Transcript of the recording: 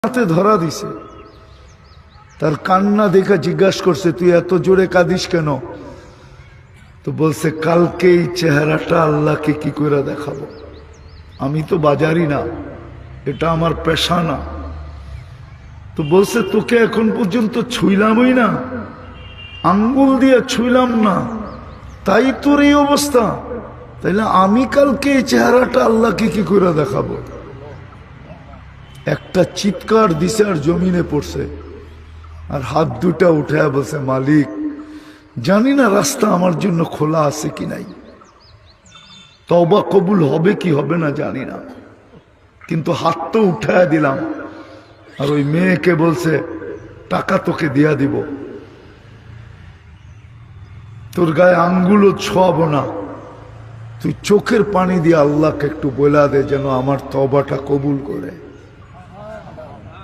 হাতে ধরা দিছে। তার কান্না দেখে জিজ্ঞাসা করছে, তুই এত জোরে কাঁদিস কেন? তো বলছে, কালকে এই চেহারাটা আল্লাহকে কি করে দেখাবো? আমি তো বাজারি না, এটা আমার পেশা না। তো বলছে, তোকে এখন পর্যন্ত ছুইলামই না, আঙ্গুল দিয়ে ছুইলাম না, তাই তোর এই অবস্থা। তাইলে আমি কালকে এই চেহারাটা আল্লাহকে কি করে দেখাবো? একটা চিৎকার দিছে আর জমিনে পড়ছে, আর হাত দুটা উঠে বলছে, মালিক জানি না রাস্তা আমার জন্য খোলা আছে কি নাই, তওবা কবুল হবে কি হবে না জানি না, কিন্তু হাত তো উঠায় দিলাম। আর ওই মেয়েকে বলছে, টাকা তোকে দিয়া দিব, তোর গায়ে আঙ্গুলও ছোঁয়াবো না, তুই চোখের পানি দিয়ে আল্লাহকে একটু বলা দে যেন আমার তওবাটা কবুল করে।